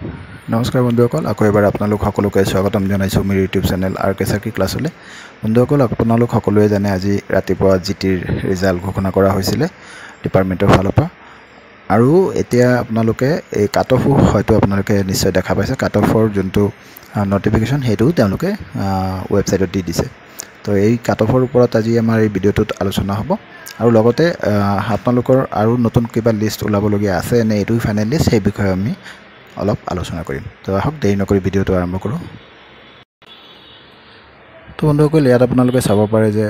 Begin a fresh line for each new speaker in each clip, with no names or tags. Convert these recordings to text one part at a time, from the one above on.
নমস্কাৰ বন্ধুসকল, আকৌ এবাৰ আপোনালোক সকলোকে স্বাগতম জনাইছোঁ মোৰ ইউটিউব চেনেল RK ক্লাছলৈ। বন্ধুসকল, আপোনালোক সকলোৱে জানে আজি ৰাতিপুৱা GTৰ ৰিজাল্ট ঘোষণা কৰা হৈছিলে ডিপাৰ্টমেণ্টৰ ফালৰ পৰা। আৰু এতিয়া আপোনালোকে এই কাট অফো হয়তো আপোনালোকে নিশ্চয় দেখা পাইছে। কাট অফৰ যোনটো নটিফিকেশ্যন সেইটোও তেওঁলোকে ৱেবছাইটত দি দিছে। তো এই কাট অফৰ ওপৰত আজি আমাৰ এই ভিডিঅ'টোত আলোচনা হ'ব। আৰু লগতে আপোনালোকৰ আৰু নতুন কিবা লিষ্ট ওলাবলগীয়া আছে নে এইটোই ফাইনেল লিষ্ট, সেই বিষয়ে আমি অলপ আলোচনা কৰিম। তো আহক দেৰি নকৰি ভিডিঅ'টো আৰম্ভ কৰোঁ। তো বন্ধুসকল, ইয়াত আপোনালোকে চাব পাৰে যে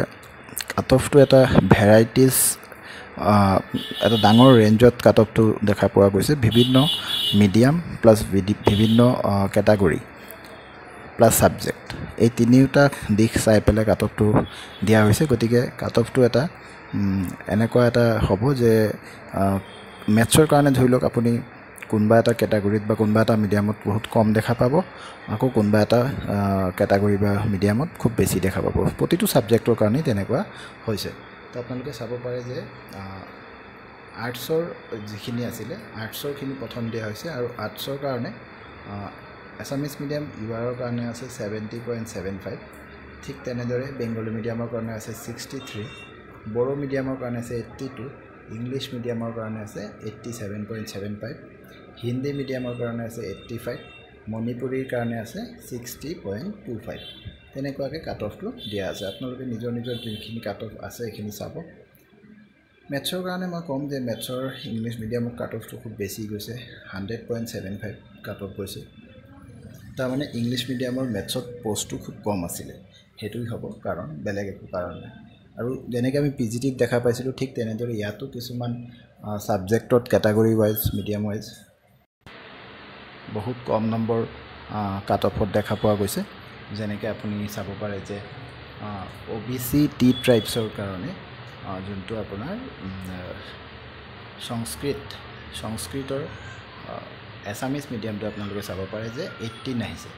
কাট অফটো এটা ভেৰাইটিজ, এটা ডাঙৰ ৰেঞ্জত কাট অফটো দেখা পোৱা গৈছে। বিভিন্ন মিডিয়াম প্লাছ বিভিন্ন কেটাগৰী প্লাছ ছাবজেক্ট, এই তিনিওটা দিশ চাই পেলাই কাট অফটো দিয়া হৈছে। গতিকে কাট অফটো এটা এনেকুৱা এটা হ'ব যে মেথছৰ কাৰণে ধৰি লওক আপুনি কোনোবা এটা কেটাগৰীত বা কোনোবা এটা মিডিয়ামত বহুত কম দেখা পাব, আকৌ কোনোবা এটা কেটাগৰী বা মিডিয়ামত খুব বেছি দেখা পাব। প্ৰতিটো ছাবজেক্টৰ কাৰণেই তেনেকুৱা হৈছে। তো আপোনালোকে চাব পাৰে যে আৰ্টছৰ যিখিনি আছিলে আৰ্টছৰখিনি প্ৰথম দিয়া হৈছে। আৰু আৰ্টছৰ কাৰণে এছামিছ মিডিয়াম URৰ কাৰণে আছে 70.75, ঠিক তেনেদৰে বেংগলী মিডিয়ামৰ কাৰণে আছে 63, বড়ো মিডিয়ামৰ কাৰণে আছে 82, ইংলিছ মিডিয়ামৰ কাৰণে আছে 87.75, হিন্দী মিডিয়ামৰ কাৰণে আছে 85, মণিপুৰীৰ কাৰণে আছে 60.25। তেনেকুৱাকৈ কাট অফটো দিয়া আছে। আপোনালোকে নিজৰ নিজৰ যোনখিনি কাট অফ আছে সেইখিনি চাব। মেথছৰ কাৰণে মই ক'ম যে মেথছৰ ইংলিছ মিডিয়ামৰ কাট অফটো খুব বেছি গৈছে, 100.75 কাট অফ গৈছে। তাৰমানে ইংলিছ মিডিয়ামৰ মেথছত পষ্টটো খুব কম আছিলে, সেইটোৱে হ'ব কাৰণ, বেলেগ একো কাৰণ নাই। আৰু যেনেকৈ আমি PGTত দেখা পাইছিলোঁ, ঠিক তেনেদৰে ইয়াতো কিছুমান ছাবজেক্টত কেটাগৰী ৱাইজ, মিডিয়াম ৱাইজ বহুত কম নম্বৰ কাট অফত দেখা পোৱা গৈছে। যেনেকৈ আপুনি চাব পাৰে যে OBC T ট্ৰাইবছৰ কাৰণে যোনটো আপোনাৰ সংস্কৃতৰ এছামিছ মিডিয়ামটো আপোনালোকে চাব পাৰে যে 18 আহিছে।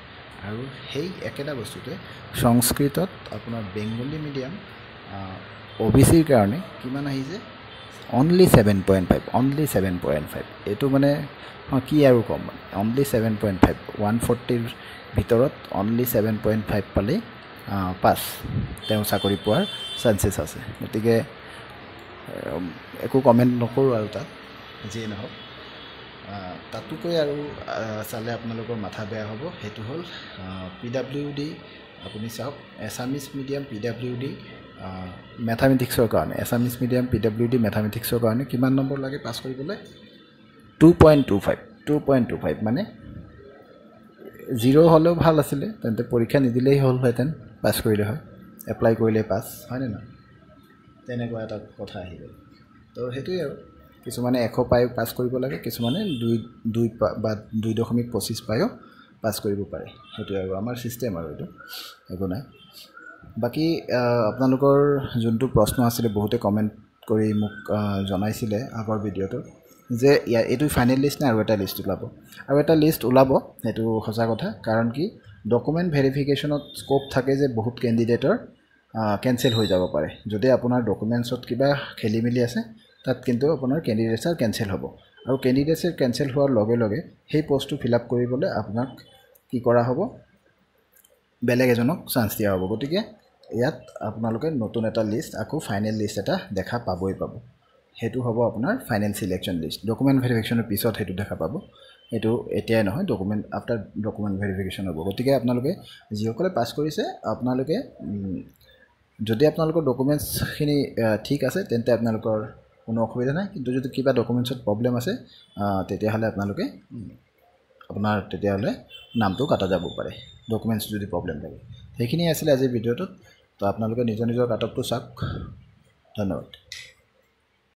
আৰু সেই একেটা বস্তুতে সংস্কৃতত আপোনাৰ বেংগলী মিডিয়াম OBCৰ কাৰণে কিমান আহিছে, অনলি 7.5। এইটো মানে কি আৰু কম, মানে অনলি 7.5, 140ৰ ভিতৰত অনলি 7.5 পালেই পাছ, তেওঁ চাকৰি পোৱাৰ চান্সেছ আছে। গতিকে একো কমেণ্ট নকৰোঁ আৰু তাত, যিয়ে নহওক। তাতোকৈ আৰু চালে আপোনালোকৰ মাথা বেয়া হ'ব। সেইটো হ'ল PWD। আপুনি চাওক, এছামিছ মিডিয়াম PWD মেথামেটিক্সৰ কাৰণে, এছামিছ মিডিয়াম PWD মেথামেটিক্সৰ কাৰণে কিমান নম্বৰ লাগে পাছ কৰিবলৈ? 2.25। মানে 0 হ'লেও ভাল আছিলে, তেন্তে পৰীক্ষা নিদিলেই হ'লহেঁতেন, পাছ কৰিলে হয়, এপ্লাই কৰিলেই পাছ, হয়নে নহয়? তেনেকুৱা এটা কথা আহি গ'ল। তো সেইটোৱেই আৰু, কিছুমানে 100 পায়ো পাছ কৰিব লাগে, কিছুমানে 2.25 পায়ো পাছ কৰিব পাৰে। সেইটোৱে আৰু আমাৰ ছিষ্টেম, আৰু এইটো একো নাই। বাকী আপোনালোকৰ যোনটো প্ৰশ্ন আছিলে, বহুতে কমেণ্ট কৰি মোক জনাইছিলে আগৰ ভিডিঅ'টো যে এইটো ফাইনেল লিষ্ট নে আৰু এটা লিষ্ট ওলাব। আৰু এটা লিষ্ট ওলাব, সেইটো সঁচা কথা। কাৰণ কি, ডকুমেণ্ট ভেৰিফিকেশ্যনত স্ক'প থাকে যে বহুত কেণ্ডিডেটৰ কেঞ্চেল হৈ যাব পাৰে। যদি আপোনাৰ ডকুমেণ্টছত কিবা খেলি মেলি আছে, তাত কিন্তু আপোনাৰ কেণ্ডিডেটছৰ কেঞ্চেল হ'ব। আৰু কেণ্ডিডেটছৰ কেঞ্চেল হোৱাৰ লগে লগে সেই পষ্টটো ফিল আপ কৰিবলৈ আপোনাক কি কৰা হ'ব, বেলেগ এজনক চান্স দিয়া হ'ব। গতিকে ইয়াত আপোনালোকে নতুন এটা লিষ্ট, আকৌ ফাইনেল লিষ্ট এটা দেখা পাবই পাব। সেইটো হ'ব আপোনাৰ ফাইনেল চিলেকশ্যন লিষ্ট। ডকুমেণ্ট ভেৰিফিকেশ্যনৰ পিছত সেইটো দেখা পাব, এইটো এতিয়াই নহয়, আফটাৰ ডকুমেণ্ট ভেৰিফিকেশ্যন হ'ব। গতিকে আপোনালোকে যিসকলে পাছ কৰিছে, আপোনালোকে যদি আপোনালোকৰ ডকুমেণ্টছখিনি ঠিক আছে, তেন্তে আপোনালোকৰ কোনো অসুবিধা নাই। কিন্তু যদি কিবা ডকুমেণ্টছত প্ৰব্লেম আছে, তেতিয়াহ'লে তেতিয়াহ'লে নামটো কাটা যাব পাৰে, ডকুমেণ্টছ যদি প্ৰব্লেম থাকে। সেইখিনিয়ে আছিলে আজিৰ ভিডিঅ'টোত। তো আপোনালোকে নিজৰ কাট অফটো চাওক। ধন্যবাদ।